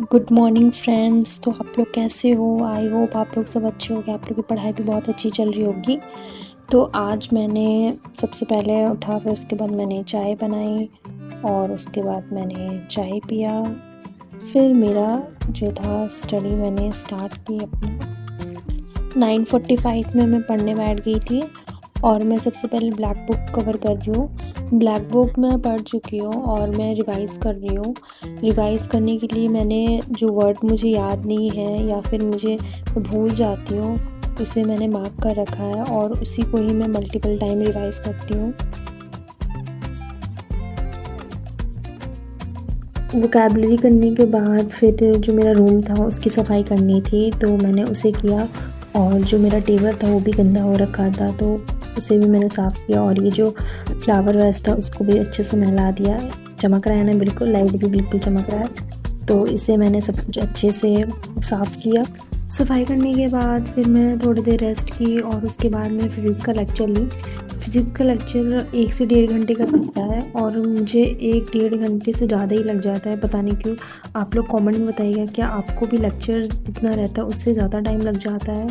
Good morning friends. तो आप लोग कैसे हो? आई होप आप लोग सब अच्छे होंगे। आप लोग की पढ़ाई भी बहुत अच्छी चल रही होगी। तो आज मैंने सबसे पहले उठा, फिर उसके बाद मैंने चाय बनाई और उसके बाद मैंने चाय पिया। फिर मेरा जो था स्टडी मैंने स्टार्ट की अपना। 9:45 में मैं पढ़ने बैठ गई थी और मैं सबसे पहले ब्लैक बुक कवर कर रही हूँ। ब्लैक बुक मैं पढ़ चुकी हूँ और मैं रिवाइज़ कर रही हूँ। रिवाइज़ करने के लिए मैंने जो वर्ड मुझे याद नहीं है या फिर मुझे भूल जाती हूँ, उसे मैंने मार्क कर रखा है और उसी को ही मैं मल्टीपल टाइम रिवाइज़ करती हूँ। वोकैबलरी करने के बाद फिर जो मेरा रूम था उसकी सफाई करनी थी, तो मैंने उसे किया। और जो मेरा टेबल था वो भी गंदा हो रखा था, तो उसे भी मैंने साफ़ किया। और ये जो फ्लावर वेस था उसको भी अच्छे से नहला दिया। चमक रहा है ना, बिल्कुल लाइट भी बिल्कुल चमक रहा है। तो इसे मैंने सब कुछ अच्छे से साफ़ किया। सफाई करने के बाद फिर मैं थोड़ी देर रेस्ट की और उसके बाद मैं फिज़िक्स का लेक्चर ली। फिज़िक्स का लेक्चर 1 से 1.5 घंटे का लगता है और मुझे 1-1.5 घंटे से ज़्यादा ही लग जाता है, पता नहीं क्यों। आप लोग कमेंट में बताइएगा, क्या आपको भी लेक्चर जितना रहता है उससे ज़्यादा टाइम लग जाता है?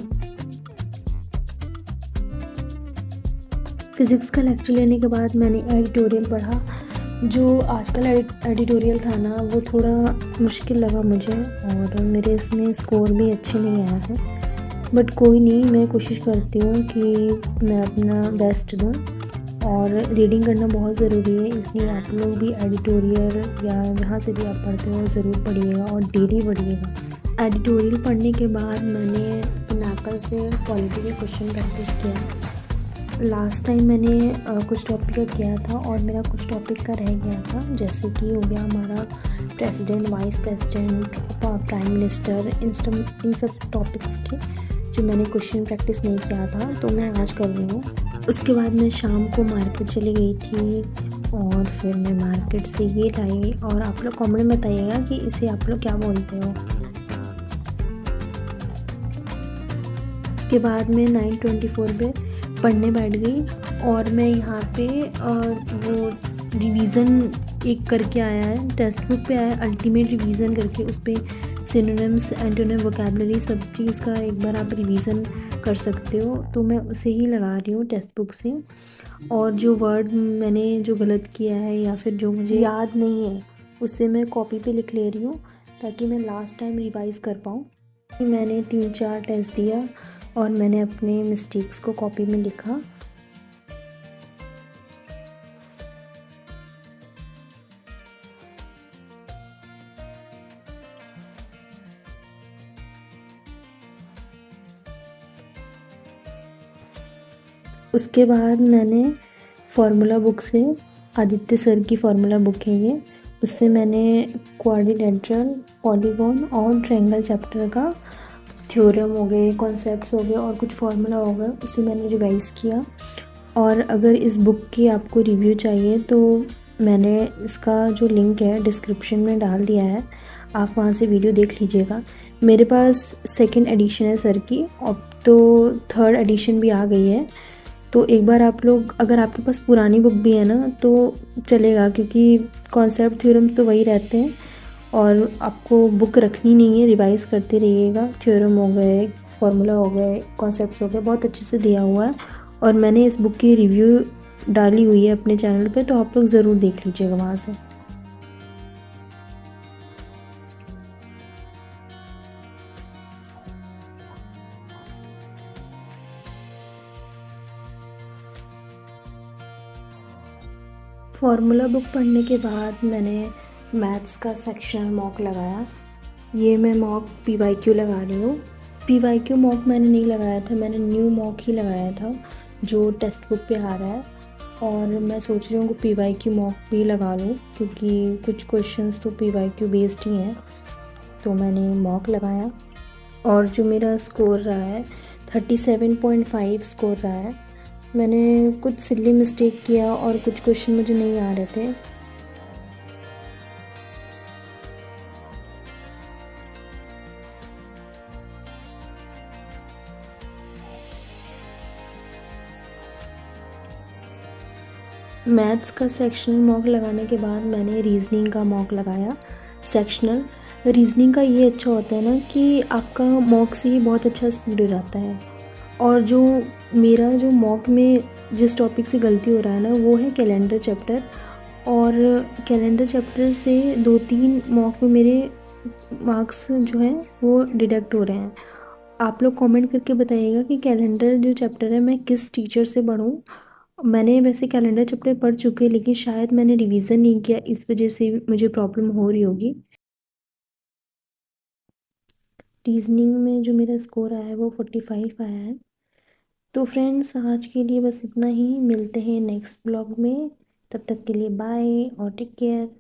फ़िज़िक्स का लेक्चर लेने के बाद मैंने एडिटोरियल पढ़ा। जो आजकल एडिटोरियल था ना, वो थोड़ा मुश्किल लगा मुझे और मेरे इसमें स्कोर भी अच्छे नहीं आया है। बट कोई नहीं, मैं कोशिश करती हूँ कि मैं अपना बेस्ट दूँ। और रीडिंग करना बहुत ज़रूरी है, इसलिए आप लोग भी एडिटोरियल या जहाँ से भी आप पढ़ते हो ज़रूर पढ़िएगा और डेली पढ़िएगा। एडिटोरियल पढ़ने के बाद मैंने पिनाकल से पॉलिटी के क्वेश्चन प्रैक्टिस किया। लास्ट टाइम मैंने कुछ टॉपिक का किया था और मेरा कुछ टॉपिक का रह गया था, जैसे कि हो गया हमारा president, vice president, prime minister, इन सब टॉपिक्स के जो मैंने क्वेश्चन प्रैक्टिस नहीं किया था, तो मैं आज कर रही हूँ। उसके बाद मैं शाम को मार्केट चली गई थी और फिर मैं मार्केट से ये लाई। और आप लोग कमेंट में बताइएगा कि इसे आप लोग क्या बोलते हो। उसके बाद मैं 9:24 पे पढ़ने बैठ गई और मैं यहाँ पे वो रिवीज़न एक करके आया है, टेक्स्ट बुक पे आया अल्टीमेट रिवीज़न करके। उस पर सिनोनिम्स, एंटोनिम, वोकैबलरी सब चीज़ का एक बार आप रिवीज़न कर सकते हो, तो मैं उसे ही लगा रही हूँ टेक्स्ट बुक से। और जो वर्ड मैंने जो गलत किया है या फिर जो मुझे याद नहीं है उससे मैं कॉपी पे लिख ले रही हूँ, ताकि मैं लास्ट टाइम रिवाइज़ कर पाऊँ। मैंने 3-4 टेस्ट दिया और मैंने अपने मिस्टेक्स को कॉपी में लिखा। उसके बाद मैंने फार्मूला बुक से, आदित्य सर की फार्मूला बुक है ये, उससे मैंने क्वाड्रिलेटरल, पॉलीगॉन और ट्रायंगल चैप्टर का थ्योरम हो गए, कॉन्सेप्ट्स हो गए और कुछ फार्मूला हो गए, उसे मैंने रिवाइज़ किया। और अगर इस बुक की आपको रिव्यू चाहिए तो मैंने इसका जो लिंक है डिस्क्रिप्शन में डाल दिया है, आप वहाँ से वीडियो देख लीजिएगा। मेरे पास सेकंड एडिशन है सर की, अब तो थर्ड एडिशन भी आ गई है। तो एक बार आप लोग, अगर आपके पास पुरानी बुक भी है ना तो चलेगा, क्योंकि कॉन्सेप्ट थ्योरम तो वही रहते हैं और आपको बुक रखनी नहीं है, रिवाइज़ करते रहिएगा। थ्योरम हो गए, फार्मूला हो गए, कॉन्सेप्ट्स हो गए, बहुत अच्छे से दिया हुआ है। और मैंने इस बुक की रिव्यू डाली हुई है अपने चैनल पे, तो आप लोग ज़रूर देख लीजिएगा वहाँ से। फार्मूला बुक पढ़ने के बाद मैंने मैथ्स का सेक्शनल मॉक लगाया। ये मैं मॉक PYQ लगा रही हूँ। PYQ मॉक मैंने नहीं लगाया था, मैंने न्यू मॉक ही लगाया था जो टेक्स्ट बुक पे आ रहा है। और मैं सोच रही हूँ कि PYQ मॉक भी लगा लूँ, क्योंकि कुछ क्वेश्चंस तो PYQ बेस्ड ही हैं। तो मैंने मॉक लगाया और जो मेरा स्कोर रहा है 37.5 स्कोर रहा है। मैंने कुछ सिली मिस्टेक किया और कुछ क्वेश्चन मुझे नहीं आ रहे थे। मैथ्स का सेक्शनल मॉक लगाने के बाद मैंने रीजनिंग का मॉक लगाया सेक्शनल। रीजनिंग का ये अच्छा होता है ना कि आपका मॉक से ही बहुत अच्छा स्पीड हो जाता है। और जो मेरा जो मॉक में जिस टॉपिक से गलती हो रहा है ना वो है कैलेंडर चैप्टर। और कैलेंडर चैप्टर से 2-3 मॉक में मेरे मार्क्स जो हैं वो डिडक्ट हो रहे हैं। आप लोग कमेंट करके बताइएगा कि कैलेंडर जो चैप्टर है मैं किस टीचर से पढूं। मैंने वैसे कैलेंडर चैप्टर पढ़ चुके हैं लेकिन शायद मैंने रिवीजन नहीं किया, इस वजह से मुझे प्रॉब्लम हो रही होगी। रीजनिंग में जो मेरा स्कोर आया है वो 45 आया है। तो फ्रेंड्स आज के लिए बस इतना ही, मिलते हैं नेक्स्ट ब्लॉग में। तब तक के लिए बाय और टेक केयर।